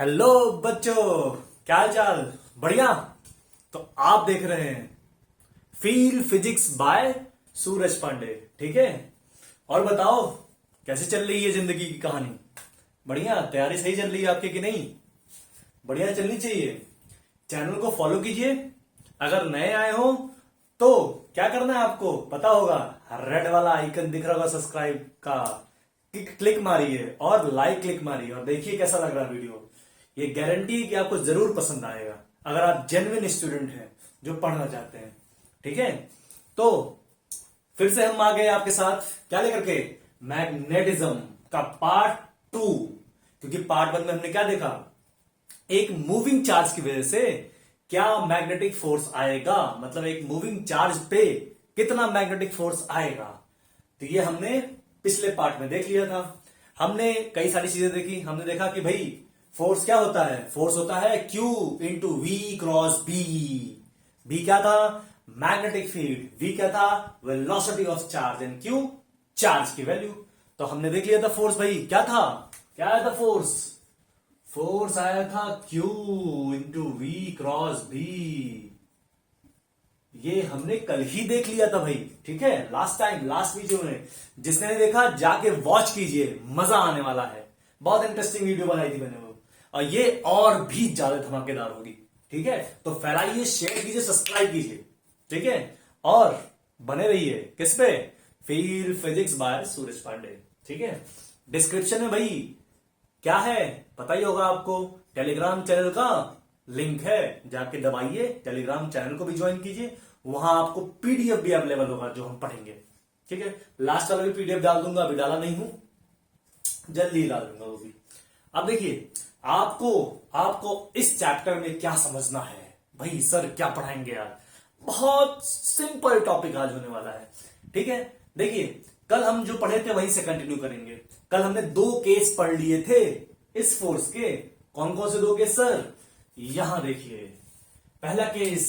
Hello बच्चों, क्या हाल चाल? बढ़िया। तो आप देख रहे हैं फील फिजिक्स बाय सूरज पांडे, ठीक है। और बताओ, कैसे चल रही है जिंदगी की कहानी? बढ़िया, तैयारी सही चल रही है आपकी कि नहीं? बढ़िया चलनी चाहिए। चैनल को फॉलो कीजिए। अगर नए आए हो तो क्या करना है आपको पता होगा, रेड वाला आइकन दिख रहा होगा सब्सक्राइब का, क्लिक मारिए और लाइक क्लिक मारिए और देखिए कैसा लग रहा है वीडियो। ये गारंटी है कि आपको जरूर पसंद आएगा अगर आप जेन्युइन स्टूडेंट हैं जो पढ़ना चाहते हैं, ठीक है। तो फिर से हम आ गए आपके साथ क्या लेकर के, मैग्नेटिज्म का पार्ट 2। क्योंकि पार्ट 1 में हमने क्या देखा, एक मूविंग चार्ज की वजह से क्या मैग्नेटिक फोर्स आएगा, मतलब एक मूविंग चार्ज पे कितना मैग्नेटिक फोर्स आएगा। तो ये हमने पिछले पार्ट में देख लिया था। हमने कई सारी चीजें देखी। हमने देखा कि भाई फोर्स क्या होता है, फोर्स होता है Q into V cross B. B क्या था, मैग्नेटिक फील्ड। वी क्या था, velocity of charge. And Q charge की वैल्यू। तो हमने देख लिया था फोर्स भाई क्या था, क्या आया था फोर्स, फोर्स आया था Q into V cross B. ये हमने कल ही देख लिया था भाई, ठीक है, लास्ट टाइम, लास्ट वीडियो में। जिसने नहीं देखा जाके वॉच कीजिए, मजा आने वाला है। बहुत इंटरेस्टिंग वीडियो बनाई थी मैंने वो, और ये और भी ज्यादा धमाकेदार होगी, ठीक है। तो फैलाइए, शेयर कीजिए, सब्सक्राइब कीजिए, ठीक है। और बने रहिए किस पे, फील फिजिक्स बाय सूरज पांडे, ठीक है। डिस्क्रिप्शन में भाई क्या है पता ही होगा आपको, टेलीग्राम चैनल का लिंक है, जाके दबाइए। टेलीग्राम चैनल को भी ज्वाइन कीजिए, वहां आपको पीडीएफ भी अवेलेबल होगा जो हम पढ़ेंगे, ठीक है। लास्ट वाला भी पीडीएफ डाल दूंगा, अभी डाला नहीं हूं, जल्दी डाल दूंगा वो भी। अब देखिए आपको आपको इस चैप्टर में क्या समझना है भाई, सर क्या पढ़ाएंगे यार। बहुत सिंपल टॉपिक आज होने वाला है, ठीक है। देखिए कल हम जो पढ़े थे वहीं से कंटिन्यू करेंगे। कल हमने 2 केस पढ़ लिए थे इस फोर्स के। कौन कौन से 2 केस सर, यहां देखिए। पहला केस,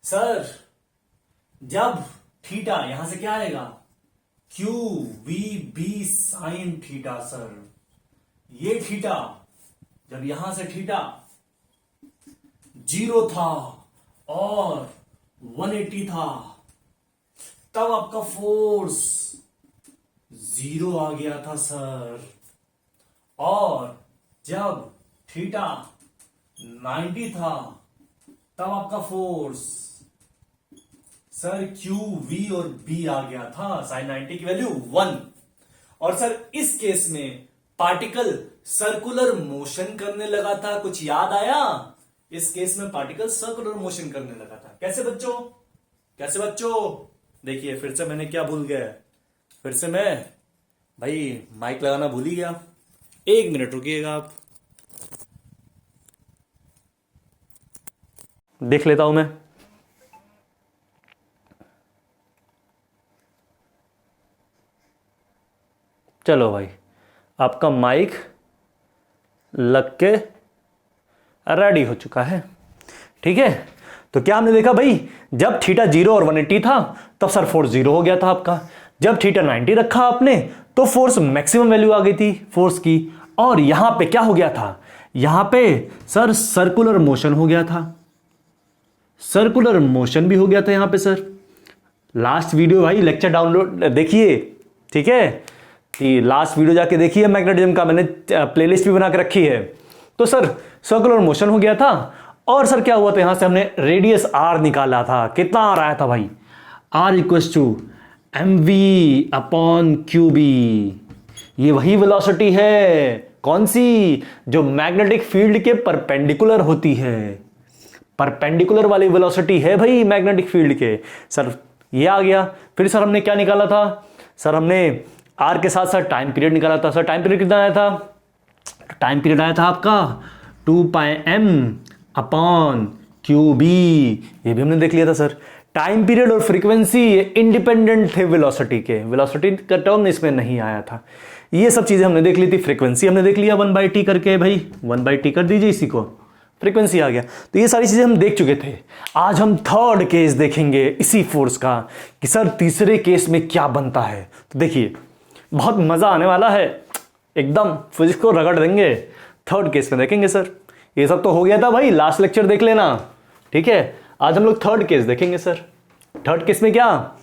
सर जब थीटा, यहां से क्या आएगा, Q V B sine theta. Sir ये थीटा, जब यहां से थीटा 0 था और 180 था, तब आपका फोर्स 0 आ गया था सर। और जब थीटा 90 था, तब आपका फोर्स सर क्यू वी और बी आ गया था, साइन 90 की वैल्यू 1। और सर इस केस में पार्टिकल सर्कुलर मोशन करने लगा था, कुछ याद आया? इस केस में पार्टिकल सर्कुलर मोशन करने लगा था। कैसे बच्चों, कैसे बच्चों? देखिए फिर से मैंने क्या भूल गया, फिर से मैं भाई माइक लगाना भूल ही गया। 1 मिनट रुकिएगा आप, देख लेता हूं मैं। चलो भाई, आपका माइक लग के रेडी हो चुका है, ठीक है। तो क्या हमने देखा भाई, जब थीटा 0 और 180 था तब सर फोर्स 0 हो गया था आपका। जब थीटा 90 रखा आपने तो फोर्स मैक्सिमम वैल्यू आ गई थी फोर्स की। और यहां पे क्या हो गया था, यहां पे सर सर्कुलर मोशन हो गया था, सर्कुलर मोशन भी हो गया था यहां पे सर। लास्ट वीडियो भाई लेक्चर डाउनलोड देखिए, ठीक है। लास्ट वीडियो जाके देखिए मैग्नेटिज्म का, मैंने प्लेलिस्ट भी बना के रखी है। तो सर सर्कुलर मोशन हो गया था। और सर क्या हुआ था, यहां से हमने रेडियस आर निकाला था। कितना आ रहा था भाई, R equals to M V upon Q B. ये वही वेलोसिटी है, कौन सी, जो मैग्नेटिक फील्ड के परपेंडिकुलर होती है। परपेंडिकुलर वाली वेलोसिटी है भाई मैग्नेटिक फील्ड के। सर ये आ गया। फिर सर हमने क्या निकाला था, सर हमने आर के साथ साथ टाइम पीरियड निकाला था। सर टाइम पीरियड कितना आया था, टाइम पीरियड आया था आपका 2 pi M upon Q B. ये भी हमने देख लिया था सर। टाइम पीरियड और फ्रीक्वेंसी इंडिपेंडेंट थे वेलोसिटी के, वेलोसिटी का टर्म इसमें नहीं आया था। ये सब चीजें हमने देख ली थी। फ्रीक्वेंसी हमने देख लिया 1/t करके, भाई 1/t कर दीजिए इसी को, फ्रीक्वेंसी आ गया। तो ये सारी चीजें हम देख चुके थे। आज हम थर्ड केस देखेंगे इसी फोर्स का, कि सर तीसरे केस में क्या बनता है। तो देखिए बहुत मजा आने वाला है, एकदम फिजिक्स को रगड़ देंगे। थर्ड केस में देखेंगे सर। ये सब तो हो गया था भाई, लास्ट लेक्चर देख लेना, ठीक है। आज हम लोग थर्ड केस देखेंगे सर। थर्ड केस में क्या,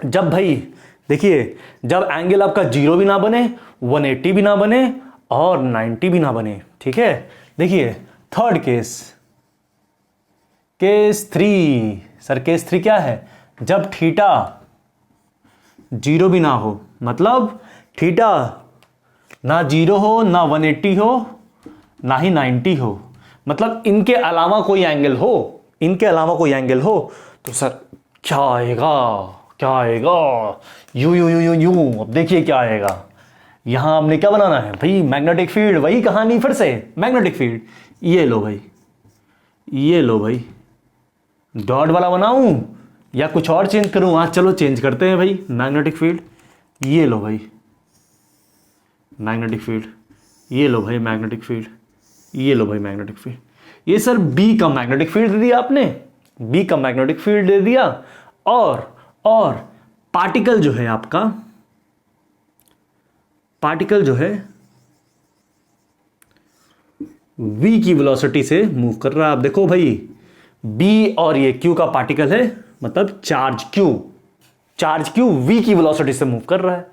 जब भाई देखिए, जब एंगल आपका 0 भी ना बने, 180 भी ना बने और 90 भी ना बने, ठीक है। देखिए third case, case 3 sir. Case 3 क्या है, जब थीटा 0 भी ना हो, मतलब थीटा ना 0 हो, ना 180 हो, ना ही 90 हो, मतलब इनके अलावा कोई एंगल हो, इनके अलावा कोई एंगल हो, तो सर क्या आएगा, क्या आएगा, you you you you you. अब देखिए क्या आएगा, यहां हमने क्या बनाना है भाई, मैग्नेटिक फील्ड। वही कहानी फिर से, मैग्नेटिक फील्ड। ये लो भाई, ये लो भाई, डॉट वाला बनाऊं या कुछ और चेंज करूं? आज चलो चेंज करते हैं भाई, मैग्नेटिक फील्ड। ये लो भाई मैग्नेटिक फील्ड, ये लो भाई मैग्नेटिक फील्ड, ये लो भाई मैग्नेटिक फील्ड। ये सर बी का मैग्नेटिक फील्ड दे दिया आपने, बी का मैग्नेटिक फील्ड दे दिया। और पार्टिकल जो है आपका, पार्टिकल जो है v की वेलोसिटी से मूव कर रहा है। आप देखो भाई, b और ये q का पार्टिकल है, मतलब चार्ज q v की वेलोसिटी से मूव कर रहा है।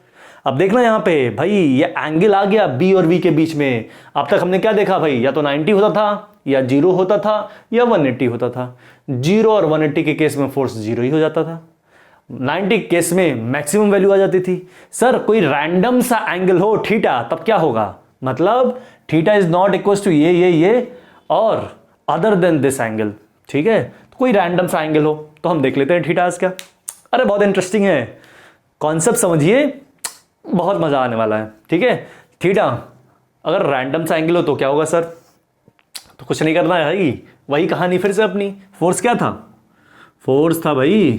अब देखना यहां पे भाई, ये एंगल आ गया b और v के बीच में। अब तक हमने क्या देखा भाई, या तो 90 होता था, या 0 होता था, या 180 होता था। 0 और 180 के केस में फोर्स 0 ही हो जाता था, 90 केस में मैक्सिमम वैल्यू आ जाती थी। सर कोई रैंडम सा एंगल हो थीटा, तब क्या होगा, मतलब theta is not equal to ये और अदर देन दिस एंगल, ठीक है। तो कोई रैंडम सा एंगल हो तो हम देख लेते हैं थीटा क्या। अरे बहुत इंटरेस्टिंग है, कॉन्सेप्ट समझिए, बहुत मजा आने वाला है, ठीक है। थीटा अगर रैंडम सा एंगल हो तो क्या होगा सर, तो कुछ नहीं करना है भाई, वही कहानी फिर से अपनी। फोर्स क्या था, फोर्स था भाई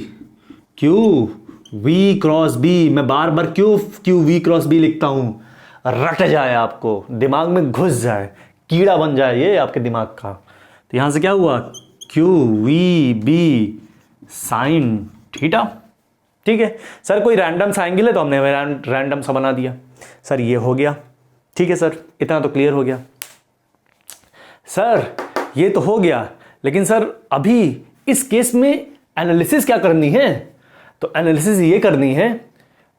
क्यू वी क्रॉस बी। मैं बार बार क्यू वी क्रॉस बी लिखता हूं, रट जाए, आपको दिमाग में घुस जाए, कीड़ा बन जाए ये आपके दिमाग का। तो यहां से क्या हुआ, Q V B sine theta, ठीक है। सर कोई रैंडम सा एंगल है तो हमने रैंडम सा बना दिया। सर ये हो गया, ठीक है सर, इतना तो क्लियर हो गया। सर ये तो हो गया, लेकिन सर अभी इस केस में एनालिसिस क्या करनी है, तो एनालिसिस ये करनी है,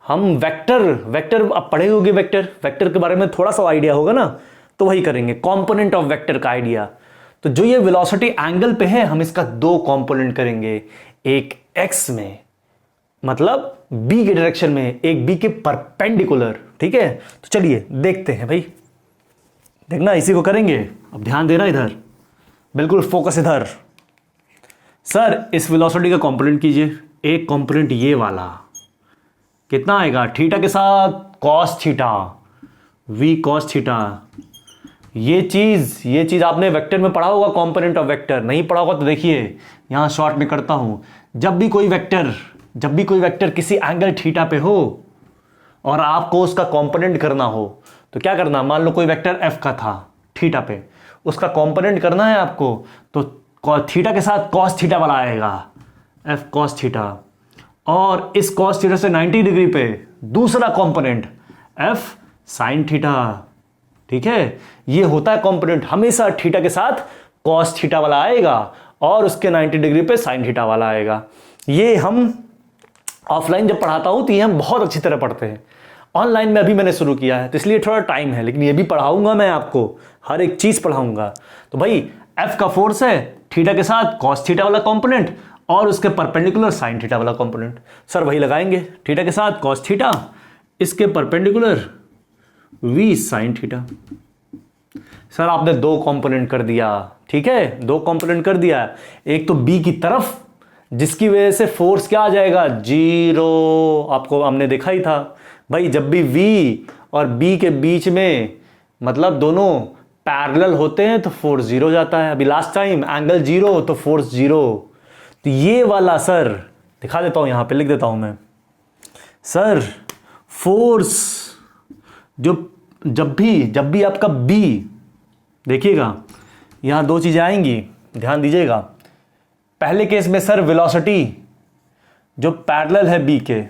हम वेक्टर अब पढ़े होंगे, वेक्टर के बारे में थोड़ा सा आइडिया होगा ना, तो वही करेंगे, कंपोनेंट ऑफ वेक्टर का आइडिया। तो जो ये वेलोसिटी एंगल पे है, हम इसका 2 कंपोनेंट करेंगे, एक एक्स में मतलब बी के डायरेक्शन में, एक बी के परपेंडिकुलर, ठीक है। तो चलिए देखते हैं भाई, देखना इसी को करेंगे। अब ध्यान देना इधर, बिल्कुल फोकस इधर। सर इस वेलोसिटी का कंपोनेंट कीजिए, एक कंपोनेंट ये वाला कितना आएगा, थीटा के साथ cos theta, V cos theta. ये चीज आपने वेक्टर में पढ़ा होगा, कंपोनेंट ऑफ वेक्टर। नहीं पढ़ा होगा तो देखिए यहां शॉर्ट में करता हूं। जब भी कोई वेक्टर किसी एंगल थीटा पे हो और आपको उसका कंपोनेंट करना हो, तो क्या करना, मान लो कोई वेक्टर एफ का था थीटा पे, उसका कंपोनेंट करना है आपको, तो थीटा के साथ कॉस थीटा वाला आएगा, एफ कॉस थीटा। और इस कॉस थीटा से 90 डिग्री पे दूसरा कंपोनेंट एफ साइन थीटा, ठीक है। ये होता है कंपोनेंट, हमेशा थीटा के साथ कॉस थीटा वाला आएगा और उसके 90 डिग्री पे साइन थीटा वाला आएगा। ये हम ऑफलाइन जब पढ़ाता हूं तो ये हम बहुत अच्छी तरह पढ़ते हैं। ऑनलाइन में अभी मैंने शुरू किया है तो इसलिए थोड़ा टाइम है, लेकिन ये भी पढ़ाऊंगा मैं आपको, हर एक चीज पढ़ाऊंगा। तो भाई एफ का फोर्स है थीटा के साथ कॉस थीटा वाला कंपोनेंट और उसके परपेंडिकुलर साइन थीटा वाला कंपोनेंट। सर वही लगाएंगे, थीटा के साथ कॉस थीटा, इसके perpendicular V sine theta. Sir आपने 2 कंपोनेंट कर दिया, ठीक है, 2 कंपोनेंट कर दिया। एक तो बी की तरफ, जिसकी वजह से फोर्स क्या आ जाएगा, 0। आपको हमने देखा ही था भाई, जब भी वी और बी के बीच में मतलब दोनों पैरेलल होते हैं तो फोर्स 0 हो जाता है। अभी लास्ट टाइम एंगल 0 तो फोर्स 0। तो ये वाला सर दिखा देता हूं, यहां पे लिख देता हूं मैं। सर फोर्स जब भी आपका बी, देखिएगा यहां 2 चीजें आएंगी, ध्यान दीजिएगा। पहले केस में सर वेलोसिटी जो पैरेलल है बी के,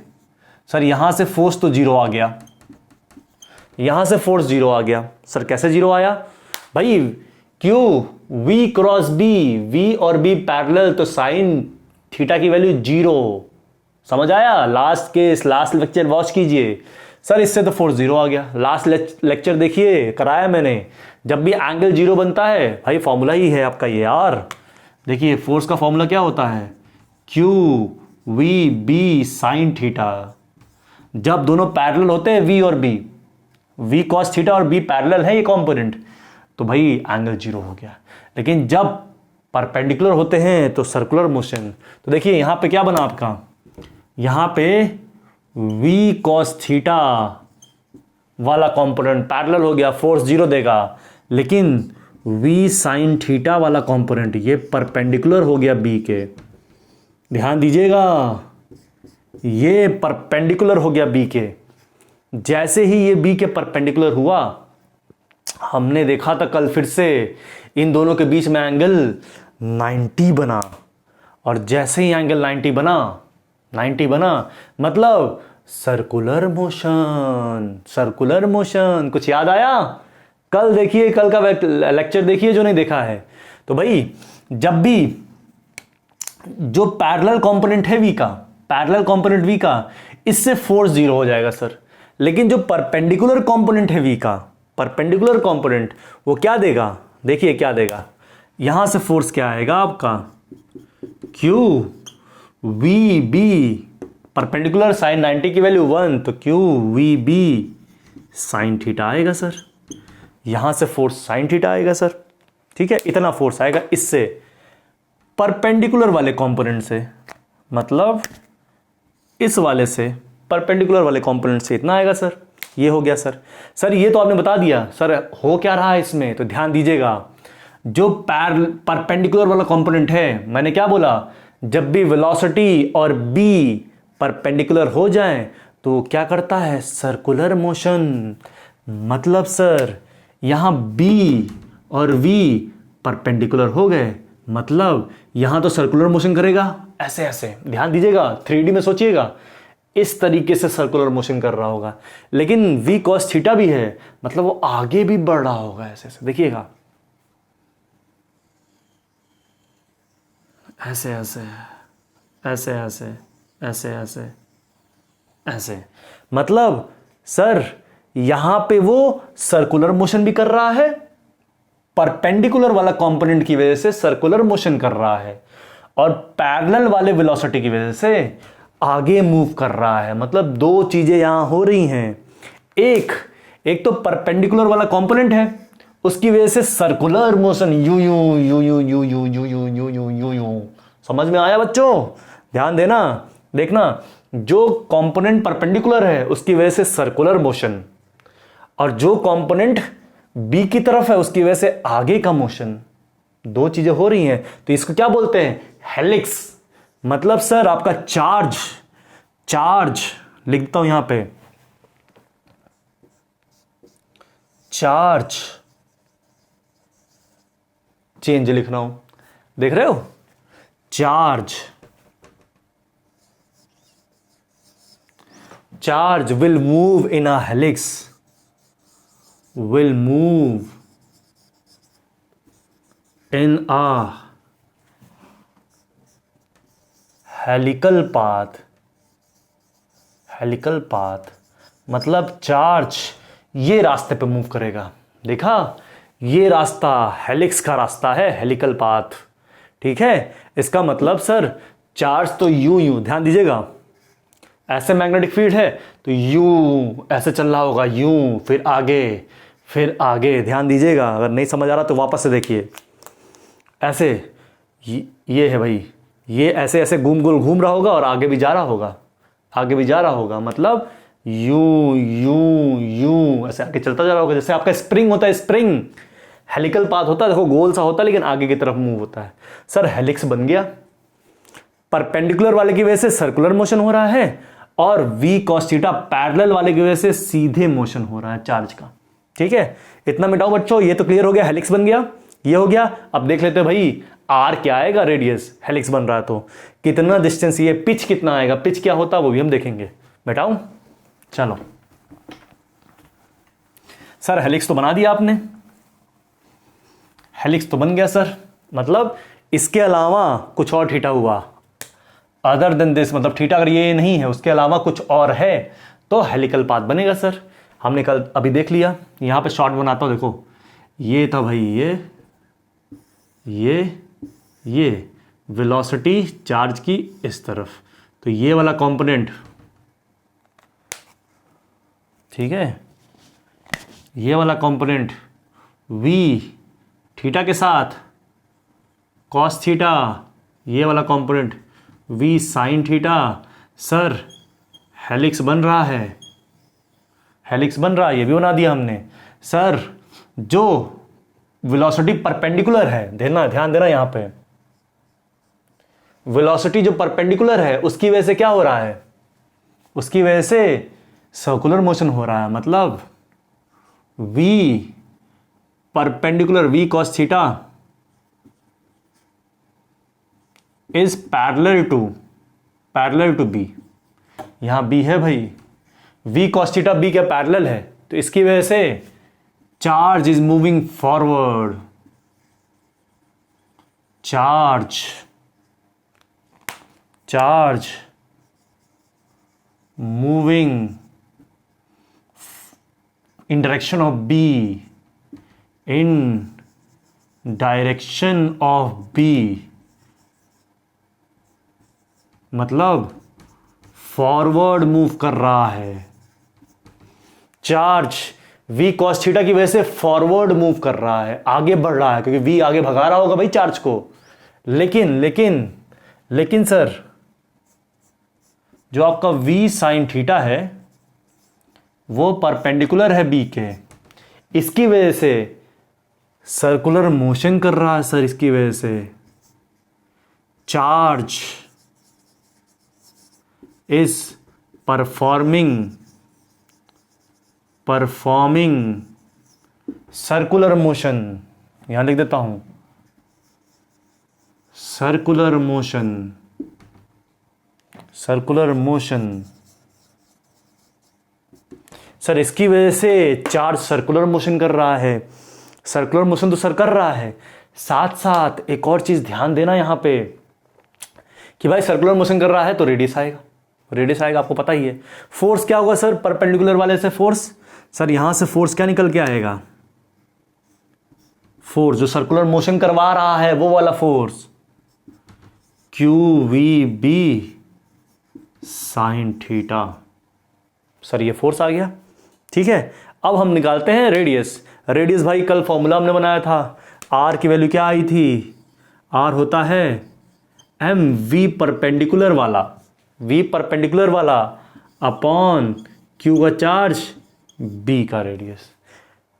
सर यहां से फोर्स तो 0 आ गया, यहां से फोर्स जीरो आ गया। सर कैसे जीरो आया भाई? Q V cross B, V और बी पैरेलल, तो साइन थीटा की वैल्यू जीरो। समझ आया? लास्ट लेक्चर वॉच कीजिए। सर इससे तो फोर्स जीरो आ गया। लास्ट लेक्चर देखिए, कराया मैंने। जब भी एंगल जीरो बनता है भाई, फॉर्मूला ही है आपका ये यार। देखिए फोर्स का फॉर्मूला क्या होता है? Q V B sine theta. जब दोनों पैरेलल होते हैं वी और बी, वी कॉस थीटा और बी पैरेलल है ये कंपोनेंट, तो भाई एंगल जीरो हो गया। लेकिन जब परपेंडिकुलर होते हैं तो सर्कुलर मोशन, तो देखिए यहां पे क्या बना आपका, यहां पे वी कॉस थीटा वाला कंपोनेंट पैरेलल हो गया, फोर्स जीरो देगा। लेकिन वी साइन थीटा वाला कंपोनेंट ये परपेंडिकुलर हो गया बी के। ध्यान दीजिएगा, ये परपेंडिकुलर हो गया बी के। जैसे ही ये बी के परपेंडिकुलर हुआ, हमने देखा था कल फिर से, इन दोनों के बीच में एंगल 90 बना। और जैसे ही एंगल 90 बना मतलब सर्कुलर मोशन। कुछ याद आया? कल देखिए, कल का लेक्चर देखिए जो नहीं देखा है। तो भाई जब भी जो पैरेलल कंपोनेंट है वी का, इससे फोर्स जीरो हो जाएगा सर। लेकिन जो परपेंडिकुलर कंपोनेंट है वी का, परपेंडिकुलर कंपोनेंट, वो क्या देगा? देखिए क्या देगा, यहां से फोर्स क्या आएगा आपका, Q V B, perpendicular sine 90 की वैल्यू 1, तो Q V B sine theta आएगा सर। यहां से फोर्स साइन थीटा आएगा सर। ठीक है, इतना फोर्स आएगा इससे, परपेंडिकुलर वाले कंपोनेंट से, मतलब इस वाले से, परपेंडिकुलर वाले कंपोनेंट से इतना आएगा सर। ये हो गया सर। सर ये तो आपने बता दिया, सर हो क्या रहा है इसमें? तो ध्यान दीजिएगा, जो परपेंडिकुलर वाला कंपोनेंट है, मैंने क्या बोला, जब भी वेलोसिटी और बी परपेंडिकुलर हो जाएं तो क्या करता है? Circular motion. मतलब सर यहां बी और वी परपेंडिकुलर हो गए, मतलब यहां तो सर्कुलर मोशन करेगा, ऐसे ऐसे। ध्यान दीजिएगा, 3D में सोचिएगा, इस तरीके से सर्कुलर मोशन कर रहा होगा। लेकिन वी कॉस थीटा भी है, मतलब वो आगे भी बढ़ रहा होगा, ऐसे ऐसे। देखिएगा, ऐसे ऐसे ऐसे ऐसे ऐसे ऐसे ऐसे। मतलब सर यहां पे वो सर्कुलर मोशन भी कर रहा है, परपेंडिकुलर वाला कंपोनेंट की वजह से सर्कुलर मोशन कर रहा है, और पैरेलल वाले वेलोसिटी की वजह से आगे मूव कर रहा है। मतलब दो चीजें यहां हो रही हैं। एक तो परपेंडिकुलर वाला कंपोनेंट है, उसकी वजह से circular motion you you you you you you you you you you you you. समझ में आया बच्चों? ध्यान देना, देखना, जो कंपोनेंट परपेंडिकुलर है उसकी वजह से सर्कुलर मोशन, और जो कंपोनेंट बी की तरफ है उसकी वजह से आगे का मोशन। दो चीजें हो रही हैं, तो इसको क्या बोलते हैं? हेलिक्स। मतलब सर आपका चार्ज लिख देता हूं यहां पे, चार्ज चेंज लिख रहा हूं, देख रहे हो? Charge will move in a helix, will move in a helical path। मतलब चार्ज ये रास्ते पे मूव करेगा। देखा, ये रास्ता हेलिक्स का रास्ता है, हेलिकल पाथ। ठीक है, इसका मतलब सर चार्ज तो यूं ध्यान दीजिएगा, ऐसे मैग्नेटिक फील्ड है तो यूं ऐसे चल रहा होगा, यूं फिर आगे। ध्यान दीजिएगा, अगर नहीं समझ आ रहा तो वापस से देखिए। ऐसे ये है भाई, ये ऐसे ऐसे घूम रहा होगा और आगे भी जा रहा होगा, मतलब यूं यूं यूं ऐसे आगे चलता जा रहा होगा। जैसे आपका स्प्रिंग होता है, स्प्रिंग हेलिकल पाथ होता है, देखो गोल सा होता है लेकिन आगे की तरफ मूव होता है। सर हेलिक्स बन गया, परपेंडिकुलर वाले की वजह से सर्कुलर मोशन हो रहा है, और वी कॉस थीटा पैरेलल वाले की वजह से सीधे मोशन हो रहा है चार्ज का। ठीक है, इतना मिटाओ बच्चों, ये तो क्लियर हो गया, हेलिक्स बन गया, ये हो गया। अब देख लेते हैं भाई आर क्या आएगा, रेडियस, हेलिक्स बन रहा है तो कितना डिस्टेंस, ये पिच कितना आएगा, पिच क्या होता है वो भी हम देखेंगे। मिटाऊं, चलो सर हेलिक्स तो बना दिया आपने, हेलिक्स तो बन गया सर, मतलब इसके अलावा कुछ और थीटा हुआ, अदर देन दिस, मतलब थीटा अगर ये नहीं है उसके अलावा कुछ और है तो हेलिकल पाथ बनेगा सर। हमने कल अभी देख लिया, यहां पे शॉर्ट बनाता हूं, देखो ये था भाई, ये वेलोसिटी चार्ज की इस तरफ, तो ये वाला कंपोनेंट, ठीक है, ये वाला कंपोनेंट v थीटा के साथ कॉस थीटा, ये वाला component v sign theta, sir helix बन रहा है, हेलिक्स बन रहा है, ये भी बना दिया हमने। सर जो वेलोसिटी परपेंडिकुलर है, ध्यान देना यहां पे, वेलोसिटी जो परपेंडिकुलर है उसकी वजह से क्या हो रहा है, उसकी वजह से सर्कुलर मोशन हो रहा है, मतलब v perpendicular v cos theta is parallel to b, यहां b है भाई, v cos थीटा b के पैरेलल है, तो इसकी वजह से charge is moving forward, charge moving in direction of B, in direction of B, मतलब फॉरवर्ड मूव कर रहा है, चार्ज V cos थीटा की वजह से फॉरवर्ड मूव कर रहा है, आगे बढ़ रहा है, क्योंकि V आगे भगा रहा होगा भाई चार्ज को। लेकिन सर जो आपका V साइन थीटा है वो परपेंडिकुलर है बी के, इसकी वजह से सर्कुलर मोशन कर रहा है सर, इसकी वजह से charge is performing circular motion, यहां लिख देता हूं सर्कुलर मोशन। सर इसकी वजह से चार्ज सर्कुलर मोशन कर रहा है, सर्कुलर मोशन तो सर कर रहा है, साथ साथ एक और चीज ध्यान देना यहां पे कि भाई सर्कुलर मोशन कर रहा है तो रेडियस आएगा, आपको पता ही है। फोर्स क्या होगा सर, परपेंडिकुलर वाले से फोर्स, सर यहां से फोर्स क्या निकल के आएगा, फोर्स जो सर्कुलर मोशन करवा रहा है वो वाला force, QVB sign theta, sir ये फोर्स आ गया, ठीक है। अब हम निकालते हैं रेडियस भाई कल फॉर्मूला हमने बनाया था, आर की वैल्यू क्या आई थी, आर होता है एम वी परपेंडिकुलर वाला अपॉन क्यू का चार्ज बी का रेडियस,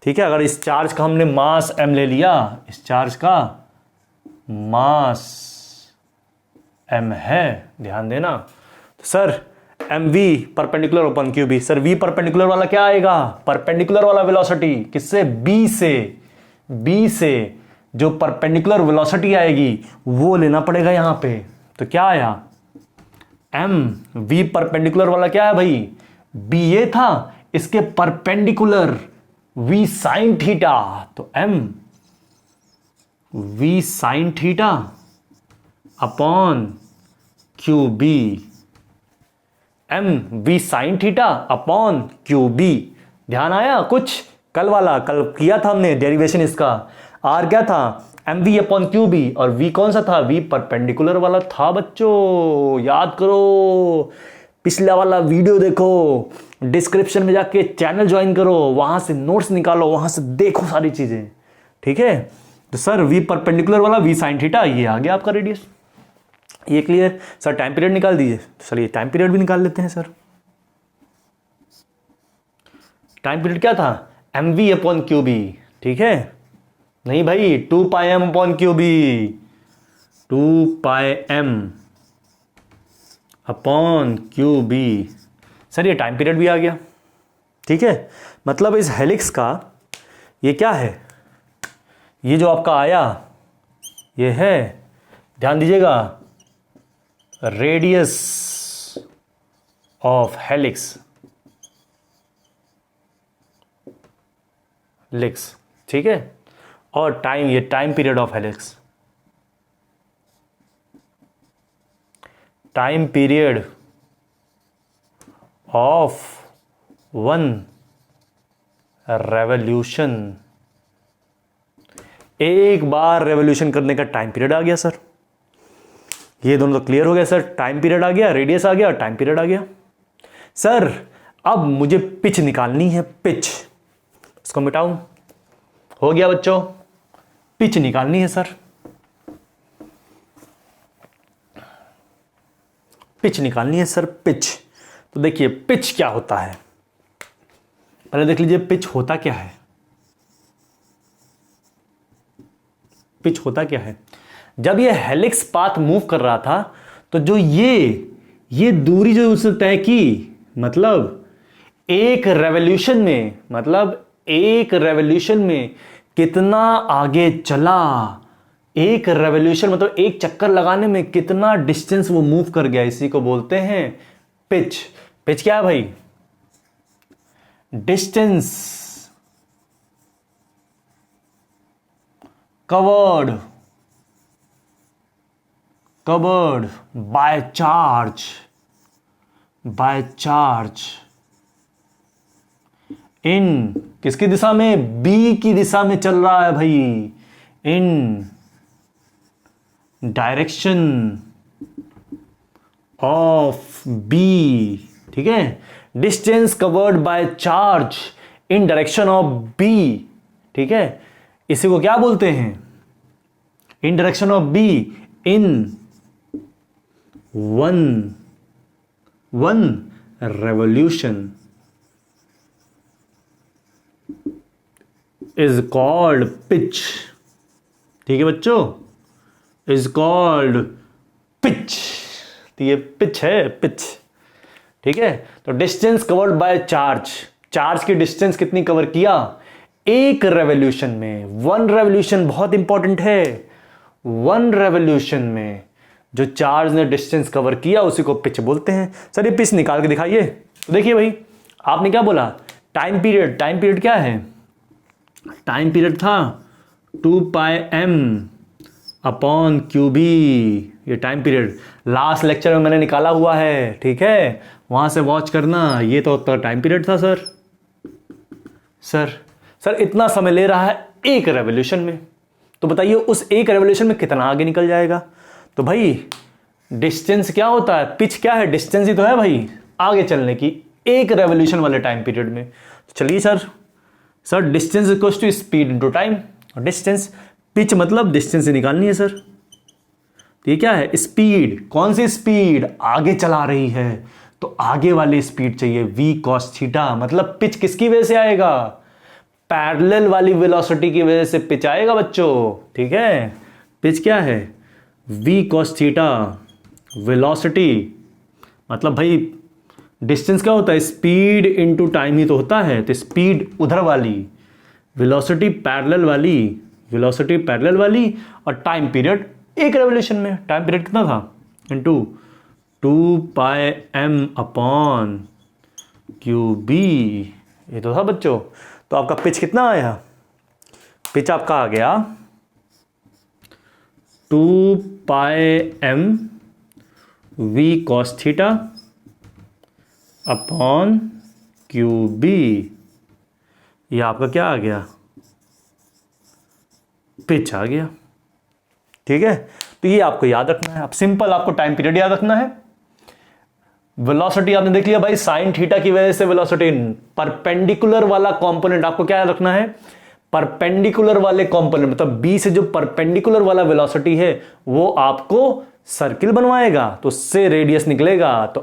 ठीक है। अगर इस चार्ज का हमने मास m ले लिया, इस चार्ज का मास m है, ध्यान देना, तो sir M V perpendicular upon Q B, sir V perpendicular वाला क्या आएगा, परपेंडिकुलर वाला वेलोसिटी किससे, बी से जो परपेंडिकुलर वेलोसिटी आएगी वो लेना पड़ेगा यहां पे, तो क्या आया, एम वी परपेंडिकुलर वाला क्या है भाई, बी ये था, इसके परपेंडिकुलर वी साइन थीटा, तो M V sine theta upon Q B, M V sine theta upon Q B. ध्यान आया कुछ, कल किया था हमने डेरिवेशन इसका, आर क्या था, M V upon Q B, और वी कौन सा था, वी परपेंडिकुलर वाला था बच्चों, याद करो, पिछला वाला वीडियो देखो, डिस्क्रिप्शन में जाके चैनल ज्वाइन करो, वहां से नोट्स निकालो, वहां से देखो सारी चीजें, ठीक है। तो सर वी परपेंडिकुलर वाला वी साइन थीटा, ये आ गया आपका रेडियस, ये क्लियर। सर टाइम पीरियड निकाल दीजिए, चलिए टाइम पीरियड भी निकाल लेते हैं सर। टाइम पीरियड क्या था, M V upon Q B, ठीक है, नहीं भाई 2 pi M upon Q B, 2 pi M upon Q B, sir ये टाइम पीरियड भी आ गया, ठीक है। मतलब इस हेलिक्स का ये क्या है, ये जो आपका आया ये है, ध्यान दीजिएगा, रेडियस ऑफ हेलिक्स, हेलिक्स, ठीक है। और टाइम, ये time period of helix, time period of one revolution, एक बार रेवोल्यूशन करने का टाइम पीरियड आ गया सर। ये दोनों तो क्लियर हो गया सर, टाइम पीरियड आ गया, रेडियस आ गया और टाइम पीरियड आ गया। सर अब मुझे पिच निकालनी है, पिच, इसको मिटाऊं, हो गया बच्चों, पिच निकालनी है सर, पिच निकालनी है सर, पिच। तो देखिए पिच क्या होता है, पहले देख लीजिए पिच होता क्या है। पिच होता क्या है, जब ये हेलिक्स पाथ मूव कर रहा था तो जो ये दूरी जो उसने तय की, मतलब एक रेवोल्यूशन में, मतलब एक रेवोल्यूशन में कितना आगे चला, एक रेवोल्यूशन मतलब एक चक्कर लगाने में कितना डिस्टेंस वो मूव कर गया, इसी को बोलते हैं पिच। पिच क्या है भाई, डिस्टेंस कवर्ड बाय चार्ज इन, किसकी दिशा में, बी की दिशा में चल रहा है भाई, इन डायरेक्शन ऑफ बी, ठीक है। Distance covered by charge in direction of B, ठीक है, इसी को क्या बोलते हैं, in direction of B in one revolution is called pitch, ठीक है बच्चों, इज कॉल्ड पिच। तो ये पिच है, पिच, ठीक है। तो distance covered by charge, charge की डिस्टेंस कितनी कवर किया, एक रेवोल्यूशन में, वन रेवोल्यूशन बहुत इंपॉर्टेंट है, वन रेवोल्यूशन में जो चार्ज ने डिस्टेंस कवर किया उसी को पिच बोलते हैं। सर ये पिच निकाल के दिखाइए। तो देखिए भाई, आपने क्या बोला, टाइम पीरियड, टाइम पीरियड क्या है, टाइम पीरियड था 2πm अपॉन QB, ये टाइम पीरियड लास्ट लेक्चर में मैंने निकाला हुआ है, ठीक है, वहां से वॉच करना। ये तो टाइम पीरियड था सर। सर इतना समय ले रहा है एक रेवोल्यूशन में, तो बताइए उस एक रेवोल्यूशन में कितना आगे निकल जाएगा। तो भाई डिस्टेंस क्या होता है, पिच क्या है, डिस्टेंस ही तो है भाई आगे चलने की एक रेवोल्यूशन वाले टाइम पीरियड में। तो चलिए sir distance equals to speed into time, distance, pitch मतलब डिस्टेंस से निकालनी है सर। तो ये क्या है, स्पीड, कौन सी स्पीड, आगे चला रही है, तो आगे वाली स्पीड चाहिए v cos थीटा, मतलब पिच किसकी वजह से आएगा, पैरेलल वाली वेलोसिटी की वजह से पिच आएगा बच्चों, ठीक है। पिच क्या है, v cos थीटा, वेलोसिटी मतलब भाई डिस्टेंस क्या होता है, स्पीड इनटू टाइम ही तो होता है, तो स्पीड उधर वाली, वेलोसिटी पैरेलल वाली और टाइम पीरियड एक रेवोल्यूशन में, टाइम पीरियड कितना था, इनटू 2πm अपॉन QB, ये तो था बच्चों। तो आपका पिच कितना आया, पिच आपका आ गया 2πm v cos theta upon QB, ये आपका क्या आ गया, पिच आ गया, ठीक है। तो ये आपको याद रखना है, अब सिंपल आपको टाइम पीरियड याद रखना है। वेलोसिटी आपने देख लिया भाई, साइन थीटा की वजह से वेलोसिटी, परपेंडिकुलर वाला कंपोनेंट आपको क्या याद रखना है, परपेंडिकुलर वाले कंपोनेंट, मतलब बी से जो परपेंडिकुलर वाला वेलोसिटी है वो आपको सर्किल बनवाएगा, तो उससे रेडियस निकलेगा। तो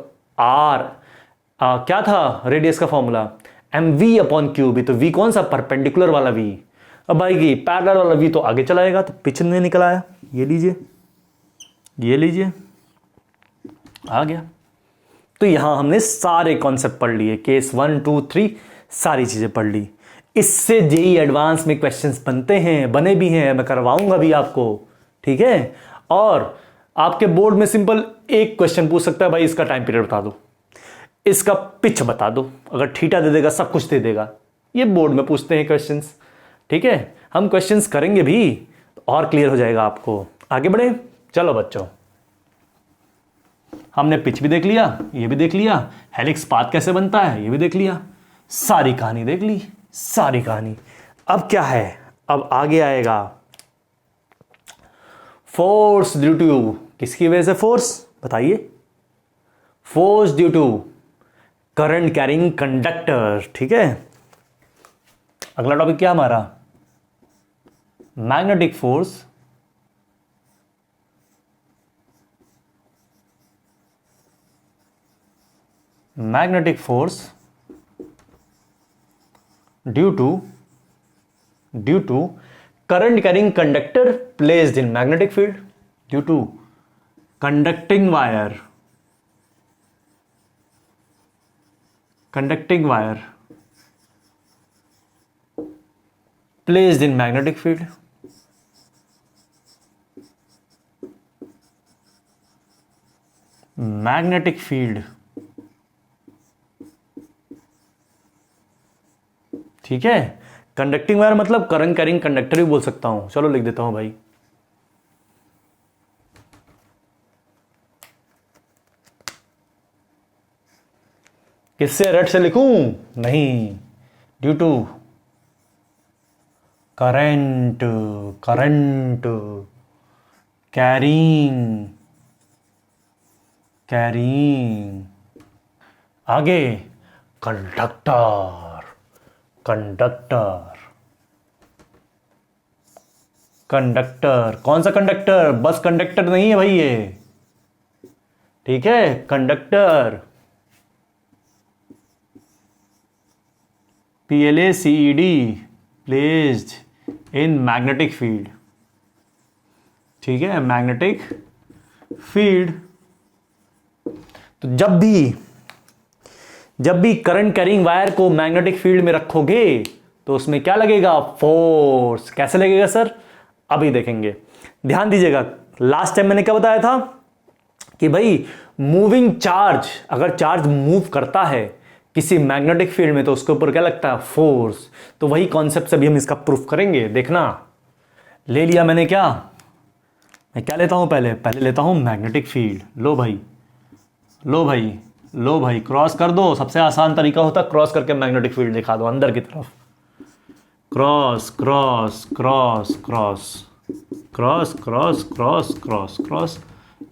क्या था रेडियस का फॉर्मूला, mv अपॉन QB, तो v कौन सा, परपेंडिकुलर वाला v, अब आएगी पैरेलल वाला v तो आगे चलाएगा, तो पिच में निकल आया, ये लीजिए आ गया। तो यहां हमने सारे कॉन्सेप्ट पढ़ लिए, केस 1 2 3 सारी चीजें पढ़ ली। इससे जेई एडवांस में क्वेश्चंस बनते हैं, बने भी हैं, मैं करवाऊंगा भी आपको, ठीक है। और आपके बोर्ड में सिंपल एक क्वेश्चन पूछ सकता है, भाई इसका टाइम पीरियड बता दो, इसका पिच बता दो, अगर थीटा दे देगा सब कुछ दे देगा, ये बोर्ड में पूछते हैं क्वेश्चंस। ठीक है, हम क्वेश्चंस करेंगे भी तो और क्लियर हो जाएगा आपको। आगे बढ़े, चलो बच्चों, हमने पिच भी देख लिया, ये भी देख लिया, हेलिक्स पाथ कैसे बनता है ये भी देख लिया, सारी कहानी देख ली, सारी कहानी। अब क्या है, अब आगे आएगा फोर्स ड्यू टू, किसकी वजह से फोर्स बताइए, force due to current carrying conductor. ठीक है, अगला टॉपिक क्या हमारा, magnetic force magnetic force due to current carrying conductor placed in magnetic field, due to conducting wire placed in magnetic field, magnetic field। ठीक है, conducting wire मतलब current carrying conductor भी बोल सकता हूं। चलो लिख देता हूं भाई, किससे, रट से लिखूं नहीं, ड्यू टू करंट कैरिंग आगे कंडक्टर कौन सा कंडक्टर, बस कंडक्टर नहीं है भाई ये, ठीक है, conductor PLACED placed in magnetic field. ठीक है, मैग्नेटिक फील्ड। तो जब भी करंट कैरिंग वायर को मैग्नेटिक फील्ड में रखोगे तो उसमें क्या लगेगा, फोर्स। कैसे लगेगा सर, अभी देखेंगे, ध्यान दीजिएगा। लास्ट टाइम मैंने क्या बताया था कि भाई मूविंग चार्ज, अगर चार्ज मूव करता है किसी मैग्नेटिक फील्ड में तो उसके ऊपर क्या लगता है, फोर्स। तो वही कॉन्सेप्ट से अभी हम इसका प्रूफ करेंगे। देखना, ले लिया मैंने, क्या मैं क्या लेता हूं, पहले लेता हूं मैग्नेटिक फील्ड। लो भाई क्रॉस कर दो, सबसे आसान तरीका होता है क्रॉस करके मैग्नेटिक फील्ड दिखा दो अंदर की तरफ। Cross cross cross cross cross cross cross cross cross,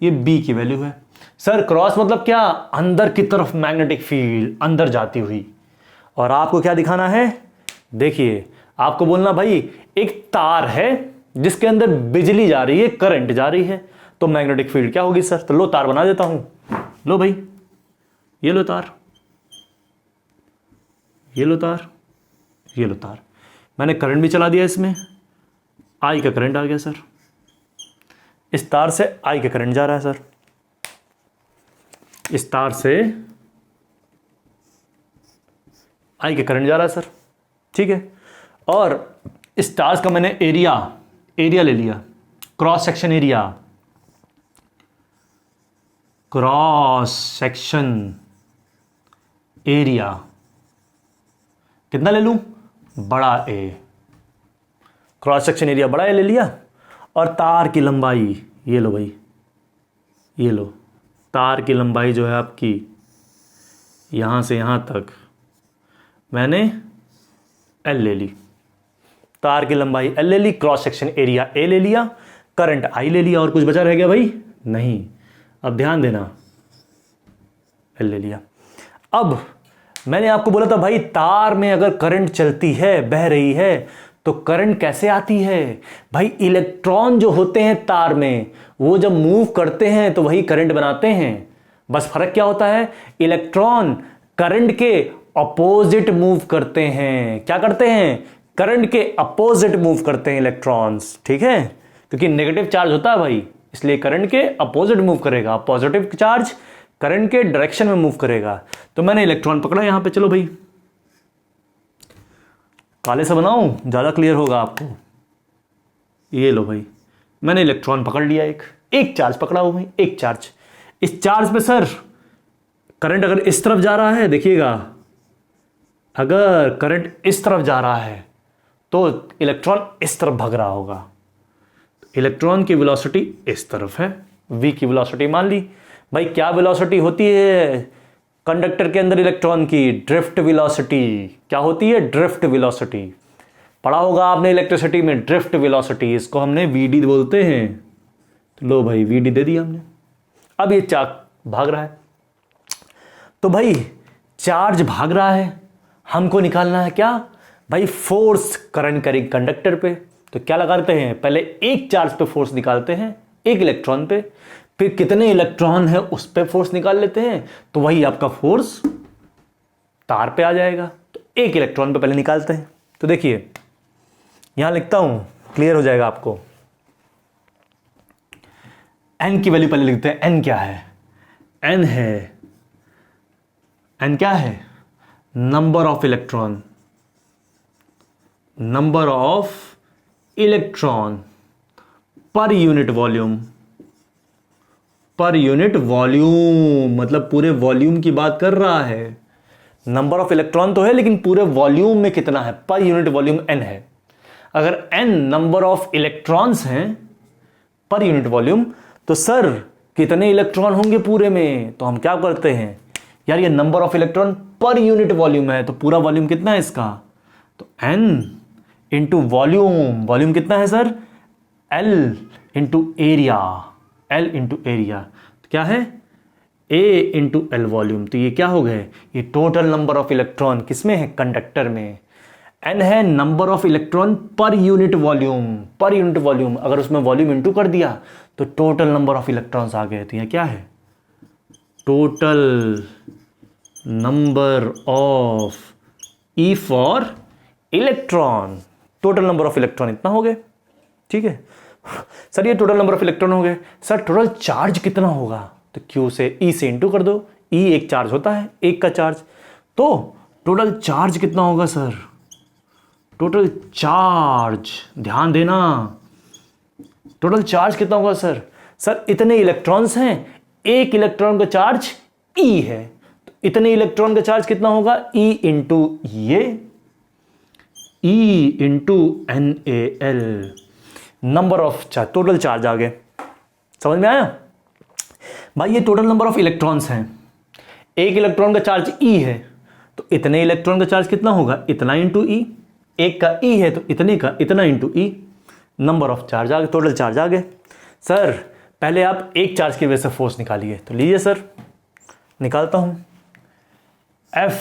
ये बी की वैल्यू है। सर क्रॉस मतलब क्या, अंदर की तरफ मैग्नेटिक फील्ड अंदर जाती हुई। और आपको क्या दिखाना है, देखिए आपको बोलना भाई एक तार है जिसके अंदर बिजली जा रही है, करंट जा रही है, तो मैग्नेटिक फील्ड क्या होगी सर। तो लो तार बना देता हूं, लो भाई ये लो तार, ये लो तार, ये लो तार, मैंने करंट भी चला दिया इसमें, आई का करंट आ गया सर, इस तार से आई का करंट जा रहा है सर, इस तार से आई का करंट जा रहा है सर। ठीक है, और इस तार का मैंने एरिया ले लिया, क्रॉस सेक्शन एरिया, कितना ले लूं, बड़ा ए, क्रॉस सेक्शन एरिया बड़ा ए ले लिया। और तार की लंबाई, ये लो भाई, ये लो, तार की लंबाई जो है आपकी यहां से यहां तक मैंने एल ले ली, तार की लंबाई एल ले ली, क्रॉस सेक्शन एरिया ए ले लिया, करंट आई ले लिया, और कुछ बचा रह गया भाई, नहीं। अब ध्यान देना, एल ले लिया। अब मैंने आपको बोला था भाई तार में अगर करंट चलती है, बह रही है, तो करंट कैसे आती है भाई, इलेक्ट्रॉन जो होते हैं तार में वो जब मूव करते हैं तो वही करंट बनाते हैं। बस फर्क क्या होता है, इलेक्ट्रॉन करंट के अपोजिट मूव करते हैं। क्या करते हैं, करंट के अपोजिट मूव करते हैं इलेक्ट्रॉन्स। ठीक है, क्योंकि नेगेटिव चार्ज होता है भाई, इसलिए करंट के अपोजिट मूव करेगा, पॉजिटिव चार्ज करंट के डायरेक्शन में मूव करेगा। तो मैंने इलेक्ट्रॉन पकड़ा यहां पे, चलो भाई काले से बनाऊं ज्यादा क्लियर होगा आपको, ये लो भाई मैंने इलेक्ट्रॉन पकड़ लिया, एक चार्ज पकड़ा हुआ भाई, एक चार्ज। इस चार्ज पे सर करंट अगर इस तरफ जा रहा है, देखिएगा अगर करंट इस तरफ जा रहा है तो इलेक्ट्रॉन इस तरफ भाग रहा होगा। इलेक्ट्रॉन की वेलोसिटी इस तरफ है, v की वेलोसिटी मान ली। भाई क्या वेलोसिटी होती है कंडक्टर के अंदर इलेक्ट्रॉन की? Drift velocity. क्या होती है? Drift velocity. पढ़ा होगा आपने इलेक्ट्रिसिटी में, ड्रिफ्ट वेलोसिटी, इसको हमने vd बोलते हैं। तो लो भाई vd दे दिया हमने। अब ये चार्ज भाग रहा है, तो भाई चार्ज भाग रहा है, हमको निकालना है क्या भाई? फोर्स करंट करेंगे कंडक्टर पे। तो क्या लगाते हैं? पहले एक चार्ज पे फोर्स निकालते हैं, एक इलेक्ट्रॉन पे, फिर कितने इलेक्ट्रॉन है उस पे फोर्स निकाल लेते हैं, तो वही आपका फोर्स तार पे आ जाएगा। तो एक इलेक्ट्रॉन पे पहले निकालते हैं। तो देखिए यहां लिखता हूं, क्लियर हो जाएगा आपको। n की वैल्यू पहले लिखते हैं। n क्या है? n है, n क्या है? Number of electron, number of electron per unit volume. Per unit volume मतलब पूरे वॉल्यूम की बात कर रहा है। नंबर ऑफ इलेक्ट्रॉन तो है, लेकिन पूरे वॉल्यूम में कितना है? पर यूनिट वॉल्यूम n है। अगर n नंबर ऑफ इलेक्ट्रॉन्स हैं पर यूनिट वॉल्यूम, तो सर कितने इलेक्ट्रॉन होंगे पूरे में? तो हम क्या करते हैं यार, ये number of electron per unit volume है, तो पूरा वॉल्यूम कितना है इसका? तो n इंटू वॉल्यूम। वॉल्यूम कितना है sir? L into area. L into area तो क्या है? A into L volume. तो ये क्या हो गए? ये टोटल नंबर ऑफ इलेक्ट्रॉन किसमें है? कंडक्टर में। n है number of electron per unit volume. Per unit volume, अगर उसमें वॉल्यूम इंटू कर दिया तो टोटल नंबर ऑफ इलेक्ट्रॉन्स आ गए। तो यह क्या है? Total number of E for electron. Total number of electron इतना हो गए, ठीक है सर। ये टोटल नंबर ऑफ इलेक्ट्रॉन हो गए। सर टोटल चार्ज कितना होगा? तो Q से E से इंटू कर दो। E एक चार्ज होता है, एक का चार्ज, तो टोटल चार्ज कितना होगा सर? टोटल चार्ज, ध्यान देना, टोटल चार्ज कितना होगा सर? सर इतने इलेक्ट्रॉन्स हैं, एक इलेक्ट्रॉन का चार्ज E है, तो इतने इलेक्ट्रॉन का चार्ज कितना होगा? E इंटू ये, E into NaL, number of charge, total charge आ गए। समझ में आया भाई? ये टोटल नंबर ऑफ इलेक्ट्रॉन्स हैं, एक इलेक्ट्रॉन का चार्ज E है, तो इतने इलेक्ट्रॉन का चार्ज कितना होगा? इतना इंटू E। एक का E है तो इतने का इतना into E, number of charge आ गए, टोटल चार्ज आ गए। सर पहले आप एक चार्ज की वजह से फोर्स निकालिए। तो लीजिए सर निकालता हूं। F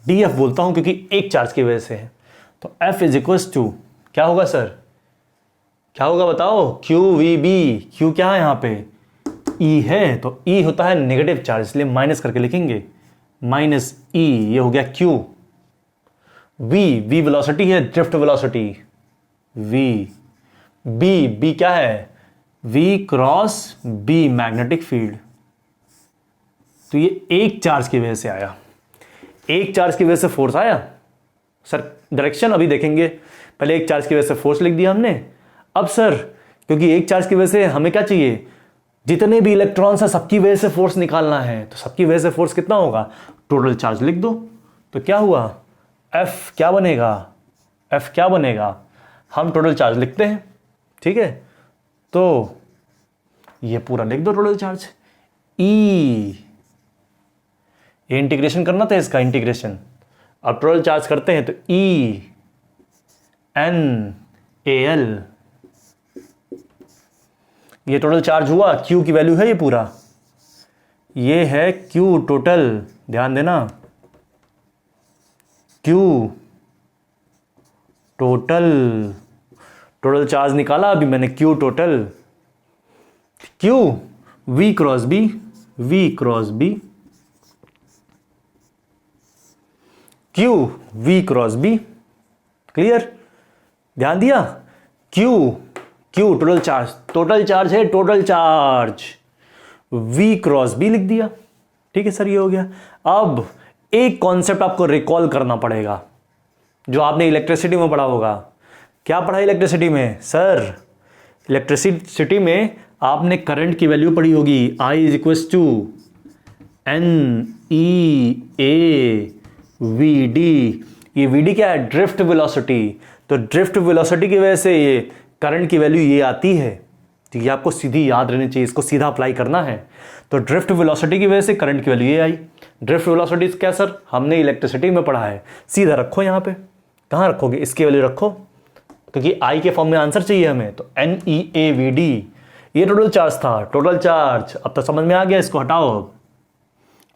DF बोलता हूं क्योंकि एक चार्ज की वजह से है। तो F इज इक्वल टू क्या होगा सर? क्या होगा बताओ? QVB। Q क्या है यहां पे? E है, तो E होता है नेगेटिव चार्ज, इसलिए माइनस करके लिखेंगे, माइनस E। ये हो गया Q। V वेलोसिटी है, ड्रिफ्ट वेलोसिटी V। B क्या है? V cross B magnetic field. तो ये एक चार्ज की वजह से आया, एक चार्ज की वजह से फोर्स आया। सर डायरेक्शन अभी देखेंगे, पहले एक चार्ज की वजह से फोर्स लिख दिया हमने। अब सर क्योंकि एक चार्ज की वजह से हमें क्या चाहिए? जितने भी इलेक्ट्रॉन्स हैं सबकी वजह से फोर्स निकालना है। तो सबकी वजह से फोर्स कितना होगा? टोटल चार्ज लिख दो। तो क्या हुआ? F क्या बनेगा? F क्या बनेगा? हम टोटल चार्ज लिखते हैं, ठीक है, तो ये पूरा लिख दो टोटल चार्ज। E, ये इंटीग्रेशन करना था इसका, इंटीग्रेशन। अब टोटल चार्ज करते हैं तो E NaL, ये टोटल चार्ज हुआ। Q की वैल्यू है ये पूरा, ये है Q टोटल, ध्यान देना, Q टोटल। टोटल चार्ज निकाला अभी मैंने, Q total, Q V cross B, V cross B, Q V cross B। Clear? ध्यान दिया? Q total charge, total charge है, total charge V cross B लिख दिया, ठीक है सर, ये हो गया। अब एक कॉन्सेप्ट आपको रिकॉल करना पड़ेगा जो आपने इलेक्ट्रिसिटी में पढ़ा होगा। क्या पढ़ा इलेक्ट्रिसिटी में? सर इलेक्ट्रिसिटी में आपने करंट की वैल्यू पढ़ी होगी, I is equal to NEA VD। ये वीडी क्या है, ड्रिफ्ट वेलोसिटी। तो ड्रिफ्ट वेलोसिटी की वजह से ये करंट की वैल्यू ये आती है। तो ये आपको सीधी याद रहनी चाहिए, इसको सीधा अप्लाई करना है। तो ड्रिफ्ट वेलोसिटी की वजह से करंट की वैल्यू ये आई। ड्रिफ्ट वेलोसिटी क्या सर, हमने इलेक्ट्रिसिटी में पढ़ा है। सीधा रखो यहाँ पे, कहाँ रखोगे, इसकी वैल्यू रखो, क्योंकि आई के फॉर्म में आंसर चाहिए हमें। तो NeAVD, ये टोटल चार्ज था, टोटल चार्ज। अब तो समझ में आ गया, इसको हटाओ।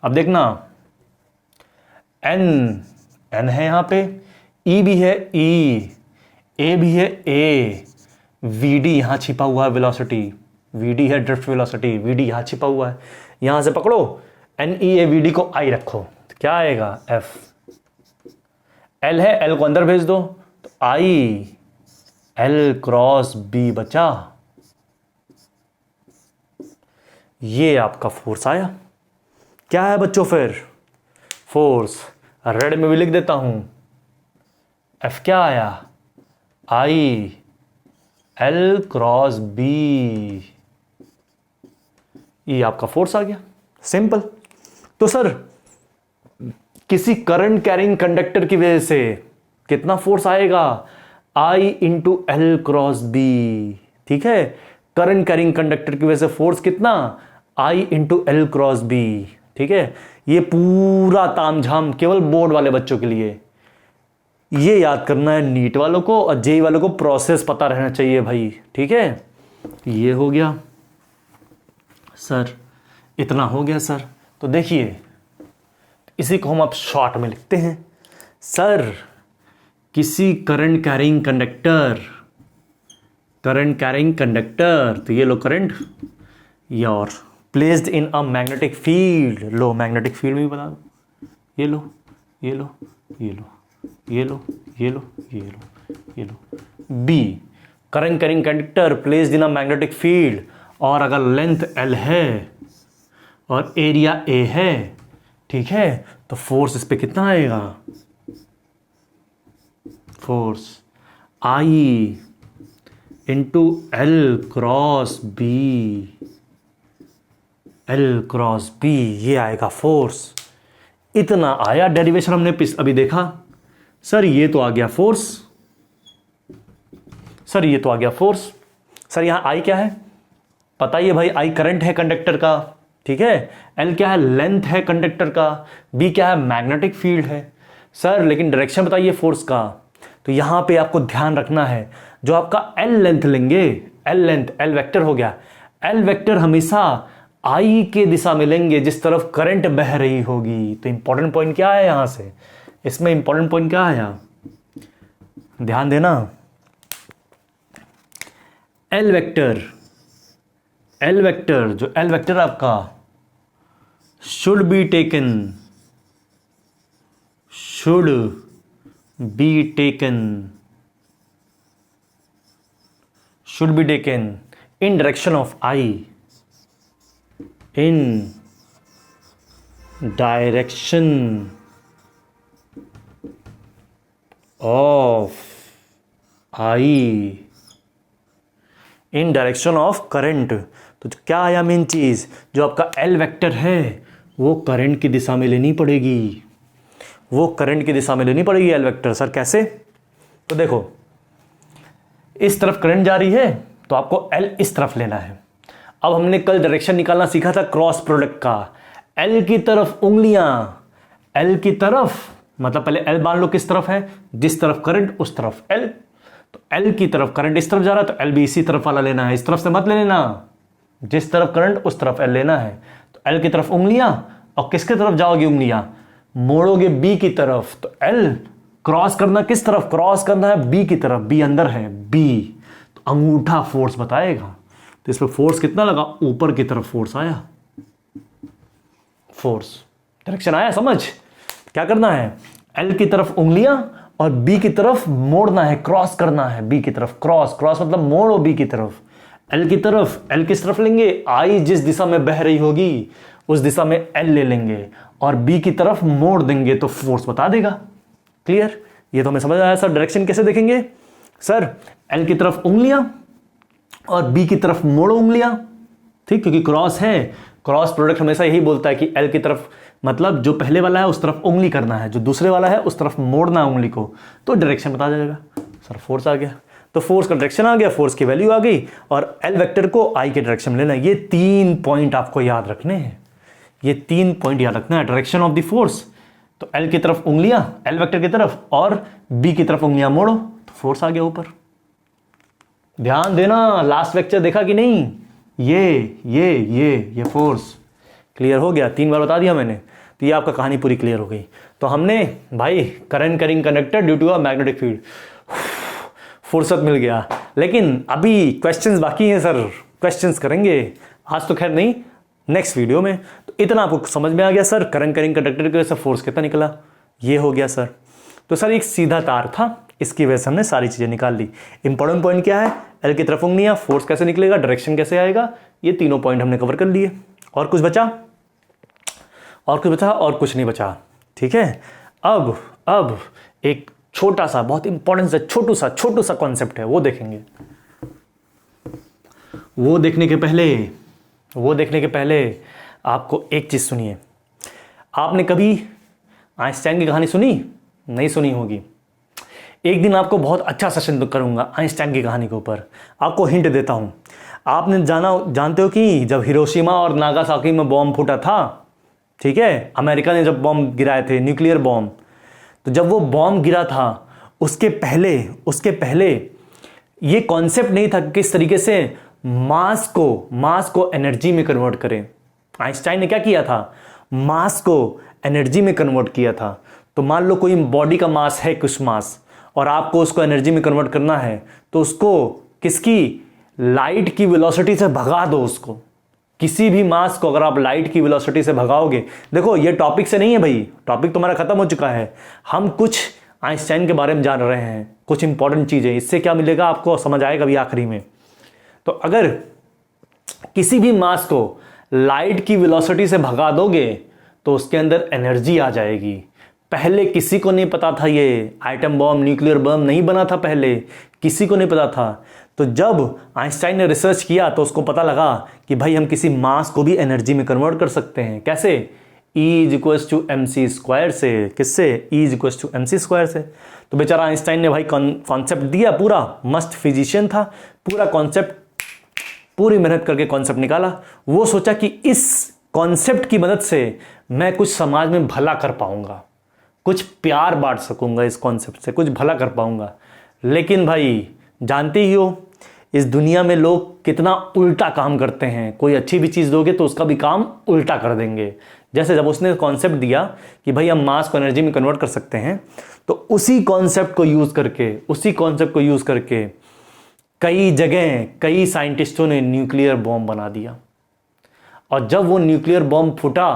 अब देखना, N है यहाँ पे, E भी है, E, A भी है, A, VD यहाँ छिपा हुआ है वेलोसिटी, VD है ड्रिफ्ट वेलोसिटी, VD यहाँ छिपा हुआ है। यहाँ से पकड़ो, NeAVD को I रखो, तो क्या आएगा, F। L है, L को अंदर भेज दो, तो I L क्रॉस B बचा। ये आपका फोर्स आया। क्या है बच्चों फिर, फोर्स। रेड में भी लिख देता हूं, F क्या आया, I L क्रॉस B। ये आपका फोर्स आ गया, सिंपल। तो सर किसी करंट कैरिंग कंडक्टर की वजह से कितना फोर्स आएगा, I into L cross B। ठीक है, करंट कैरिंग कंडक्टर की वजह से फोर्स कितना, I into L cross B। ठीक है, ये पूरा तामझाम केवल बोर्ड वाले बच्चों के लिए। ये याद करना है नीट वालों को, और जेई वालों को प्रोसेस पता रहना चाहिए भाई। ठीक है, ये हो गया सर, इतना हो गया सर। तो देखिए, इसी को हम अब शॉर्ट में लिखते हैं। सर किसी करंट कैरिंग कंडक्टर, तो ये लो current, your placed in a magnetic field. लो मैग्नेटिक फील्ड में भी बता दो, ये लो, ये लो, ये लो, ये लो, ये लो, ये लो, ये लो। B, current carrying conductor placed in a magnetic field, और अगर लेंथ L है और एरिया A है, ठीक है, तो फोर्स इस पे कितना आएगा, force I into L cross B, L cross B, ये आएगा फोर्स। इतना आया, डेरिवेशन हमने अभी देखा। सर ये तो आ गया फोर्स, सर ये तो आ गया फोर्स। सर यहां आई क्या है, पता ही है भाई, आई करंट है कंडक्टर का, ठीक है, एल क्या है, लेंथ है कंडक्टर का, बी क्या है, मैग्नेटिक फील्ड है। सर लेकिन डायरेक्शन बताइए फोर्स का। तो यहां पे आपको ध्यान रखना है, जो आपका एल लेंथ लेंगे, एल लेंथ, एल वेक्टर हो गया, एल वेक्टर हमेशा आई के दिशा में लेंगे जिस तरफ करंट बह रही होगी। तो इंपॉर्टेंट पॉइंट क्या है यहां से, इसमें इंपॉर्टेंट पॉइंट क्या आया, ध्यान देना। एल वेक्टर, जो एल वेक्टर आपका should be taken in direction of I, in direction of I, in direction of current. तो क्या आया मेन चीज, जो आपका एल वेक्टर है वो करंट की दिशा में लेनी पड़ेगी, वो करंट की दिशा में लेनी पड़ेगी एल वेक्टर। सर कैसे, तो देखो इस तरफ करंट जा रही है तो आपको एल इस तरफ लेना है। अब हमने कल डायरेक्शन निकालना सीखा था क्रॉस प्रोडक्ट का, एल की तरफ उंगलियां, एल की तरफ मतलब पहले एल मान लो किस तरफ है, जिस तरफ करंट उस तरफ एल। तो एल की तरफ करंट इस तरफ जा रहा है तो एल भी इसी तरफ वाला लेना है, इस तरफ से मत ले लेना, जिस तरफ करंट उस तरफ एल लेना है। तो एल की तरफ उंगलियां, और किसके तरफ जाओगी उंगलियां, मोड़ोगे बी की तरफ। तो एल क्रॉस करना किस तरफ, क्रॉस करना है बी की तरफ, बी अंदर है, बी, तो अंगूठा फोर्स बताएगा। तो इस पर फोर्स कितना लगा, ऊपर की तरफ फोर्स आया, फोर्स डायरेक्शन आया, समझ। क्या करना है, एल की तरफ उंगलियां और बी की तरफ मोड़ना है, क्रॉस करना है बी की तरफ, क्रॉस मतलब मोड़ो बी की तरफ। एल की तरफ, एल किस तरफ लेंगे, आई जिस दिशा में बह रही होगी उस दिशा में एल ले लेंगे और बी की तरफ मोड़ देंगे तो फोर्स बता देगा। क्लियर, ये तो हमें समझ आया। सर डायरेक्शन कैसे देखेंगे, सर एल की तरफ उंगलियां और बी की तरफ मोड़ो उंगलियां, ठीक, क्योंकि क्रॉस है, क्रॉस प्रोडक्ट हमेशा यही बोलता है कि एल की तरफ मतलब जो पहले वाला है उस तरफ उंगली करना है, जो दूसरे वाला है उस तरफ मोड़ना है उंगली को, तो डायरेक्शन बता जाएगा। सर फोर्स आ गया, तो फोर्स का डायरेक्शन आ गया, फोर्स की वैल्यू आ गई, और एल वेक्टर को आई के डायरेक्शन में लेना है। ये 3 पॉइंट आपको याद रखने हैं, ये 3 पॉइंट याद रखना है। डायरेक्शन ऑफ द फोर्स, तो एल की तरफ उंगलियां, एल वेक्टर की तरफ, और बी की तरफ उंगलियां मोड़ो तो फोर्स आ गया ऊपर। ध्यान देना, लास्ट लेक्चर देखा कि नहीं, ये फोर्स क्लियर हो गया, 3 बार बता दिया मैंने, तो ये आपका कहानी पूरी क्लियर हो गई। तो हमने भाई current carrying conductor due to a magnetic field, फुर्सत मिल गया। लेकिन अभी क्वेश्चंस बाकी हैं सर, क्वेश्चंस करेंगे आज तो खैर नहीं, नेक्स्ट वीडियो में। तो इतना आपको समझ में आ गया सर, करंट कैरिंग कंडक्टर की वजह से फोर्स कितना निकला, ये हो गया सर। तो सर एक सीधा तार था, इसकी वजह से हमने सारी चीजें निकाल ली। इंपॉर्टेंट पॉइंट क्या है, एल की तरफ उंगलियां, फोर्स कैसे निकलेगा, डायरेक्शन कैसे आएगा, ये तीनों पॉइंट हमने कवर कर लिए। और कुछ बचा? और कुछ बचा? और कुछ नहीं बचा, ठीक है। अब एक छोटा सा, बहुत इंपॉर्टेंट सा छोटू सा कॉन्सेप्ट है, वो देखेंगे। वो देखने के पहले आपको एक चीज सुनिए। आपने कभी आइंस्टाइन की कहानी सुनी? नहीं सुनी होगी। एक दिन आपको बहुत अच्छा सेशन करूंगा आइंस्टाइन की कहानी के ऊपर। आपको हिंट देता हूं, आपने जानते हो कि जब हिरोशिमा और नागासाकी में बॉम्ब फूटा था, ठीक है, अमेरिका ने जब बॉम्ब गिराए थे, न्यूक्लियर बॉम्ब, तो जब वो बॉम्ब गिरा था उसके पहले ये कॉन्सेप्ट नहीं था किस तरीके से मास को एनर्जी में कन्वर्ट करें। आइंस्टाइन ने क्या किया था, मास को एनर्जी में कन्वर्ट किया था। तो मान लो कोई बॉडी का मास है, कुछ मास, और आपको उसको एनर्जी में कन्वर्ट करना है, तो उसको किसकी, लाइट की वेलोसिटी से भगा दो। उसको किसी भी मास को अगर आप लाइट की वेलोसिटी से भगाओगे, देखो ये टॉपिक से नहीं है भाई, टॉपिक तुम्हारा खत्म हो चुका है, हम कुछ आइंस्टाइन के बारे में जान रहे हैं, कुछ इंपॉर्टेंट चीजें। इससे क्या मिलेगा आपको, समझ आएगा अभी आखिरी में। तो अगर किसी भी मास को लाइट की वेलोसिटी से भगा दोगे तो उसके अंदर एनर्जी आ जाएगी। पहले किसी को नहीं पता था, ये एटम बॉम्ब, न्यूक्लियर बॉम्ब नहीं बना था, पहले किसी को नहीं पता था। तो जब आइंस्टाइन ने रिसर्च किया तो उसको पता लगा कि भाई हम किसी मास को भी एनर्जी में कन्वर्ट कर सकते हैं। कैसे? E=mc² से। किससे? E=mc² से। तो बेचारा आइंस्टाइन ने भाई कॉन्सेप्ट दिया, पूरा मस्त फिजिशियन था, पूरा कॉन्सेप्ट, पूरी मेहनत करके कॉन्सेप्ट निकाला। वो सोचा कि इस कॉन्सेप्ट की मदद से मैं कुछ समाज में भला कर पाऊंगा, कुछ प्यार बांट सकूंगा, इस कॉन्सेप्ट से कुछ भला कर पाऊंगा। लेकिन भाई जानते ही हो इस दुनिया में लोग कितना उल्टा काम करते हैं। कोई अच्छी भी चीज़ दोगे तो उसका भी काम उल्टा कर देंगे। जैसे जब उसने कॉन्सेप्ट दिया कि भाई हम मास को एनर्जी में कन्वर्ट कर सकते हैं, तो उसी कॉन्सेप्ट को यूज़ करके कई जगह कई साइंटिस्टों ने न्यूक्लियर बॉम्ब बना दिया। और जब वो न्यूक्लियर बॉम्ब फूटा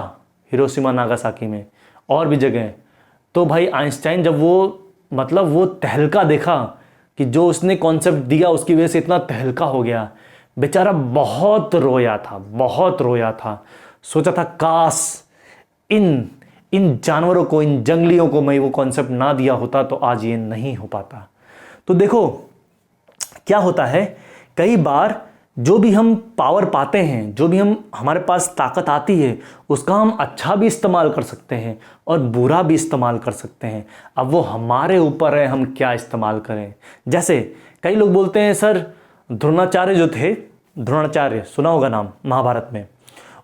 हिरोशिमा नागासाकी में और भी जगह, तो भाई आइंस्टाइन जब वो तहलका देखा कि जो उसने कॉन्सेप्ट दिया उसकी वजह से इतना तहलका हो गया, बेचारा बहुत रोया था। सोचा था काश इन जानवरों को, इन जंगलियों को मैं वो कॉन्सेप्ट ना दिया होता तो आज ये नहीं हो पाता। तो देखो क्या होता है, कई बार जो भी हम पावर पाते हैं, जो भी हमारे पास ताकत आती है, उसका हम अच्छा भी इस्तेमाल कर सकते हैं और बुरा भी इस्तेमाल कर सकते हैं। अब वो हमारे ऊपर है हम क्या इस्तेमाल करें। जैसे कई लोग बोलते हैं सर द्रोणाचार्य जो थे, द्रोणाचार्य सुना होगा नाम, महाभारत में,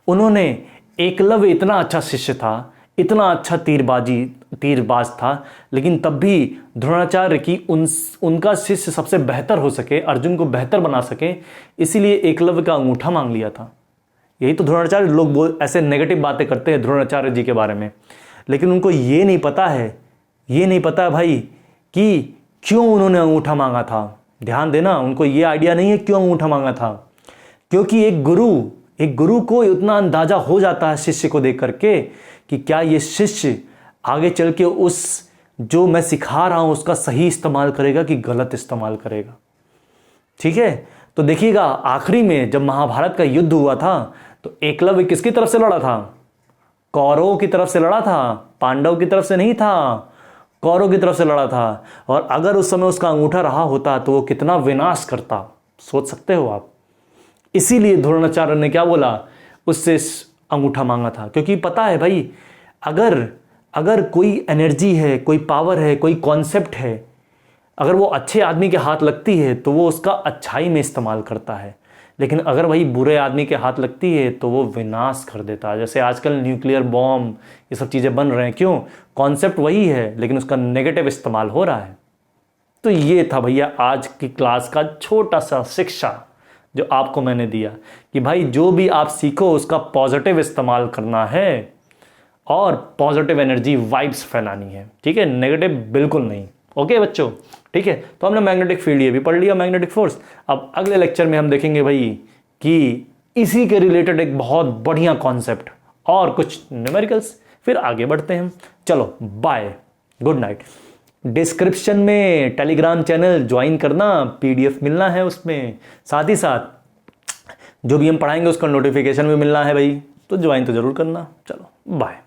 उन्होंने एकलव्य इतना अच्छा शिष्य था, इतना अच्छा तीरबाज था, लेकिन तब भी द्रोणाचार्य की उनका शिष्य सबसे बेहतर हो सके, अर्जुन को बेहतर बना सके, इसीलिए एकलव्य का अंगूठा मांग लिया था। यही तो द्रोणाचार्य, लोग ऐसे नेगेटिव बातें करते हैं द्रोणाचार्य जी के बारे में, लेकिन उनको ये नहीं पता है भाई कि क्यों उन्होंने अंगूठा मांगा था। ध्यान देना, उनको ये आइडिया नहीं है क्यों अंगूठा मांगा था। क्योंकि एक गुरु को इतना अंदाजा हो जाता है शिष्य को देख करके कि क्या ये शिष्य आगे चल के उस जो मैं सिखा रहा हूं उसका सही इस्तेमाल करेगा कि गलत इस्तेमाल करेगा। ठीक है, तो देखिएगा आखिरी में जब महाभारत का युद्ध हुआ था तो एकलव्य किसकी तरफ से लड़ा था? कौरवों की तरफ से लड़ा था, पांडव की तरफ से नहीं था, कौरव की तरफ से लड़ा था। और अगर उस समय उसका अंगूठा रहा होता तो वो कितना विनाश करता, सोच सकते हो आप। इसीलिए द्रोणाचार्य ने क्या बोला, उससे अंगूठा मांगा था, क्योंकि पता है भाई अगर अगर कोई एनर्जी है, कोई पावर है, कोई कॉन्सेप्ट है, अगर वो अच्छे आदमी के हाथ लगती है तो वो उसका अच्छाई में इस्तेमाल करता है, लेकिन अगर वही बुरे आदमी के हाथ लगती है तो वो विनाश कर देता है। जैसे आजकल न्यूक्लियर बॉम्ब ये सब चीज़ें बन रहे हैं, क्यों? कॉन्सेप्ट वही है लेकिन उसका नेगेटिव इस्तेमाल हो रहा है। तो ये था भैया आज की क्लास का छोटा सा शिक्षा जो आपको मैंने दिया कि भाई जो भी आप सीखो उसका पॉजिटिव इस्तेमाल करना है और पॉजिटिव एनर्जी वाइब्स फैलानी है, ठीक है? नेगेटिव बिल्कुल नहीं। ओके बच्चों, ठीक है? तो हमने मैग्नेटिक फील्ड ये भी पढ़ लिया, मैग्नेटिक फोर्स। अब अगले लेक्चर में हम देखेंगे भाई कि इसी के रिलेटेड एक बहुत बढ़िया कॉन्सेप्ट और कुछ न्यूमेरिकल्स, फिर आगे बढ़ते हैं। चलो बाय, गुड नाइट। डिस्क्रिप्शन में टेलीग्राम चैनल ज्वाइन करना, PDF मिलना है उसमें, साथ ही साथ जो भी हम पढ़ाएंगे उसका नोटिफिकेशन भी मिलना है भाई, तो ज्वाइन तो जरूर करना। चलो बाय।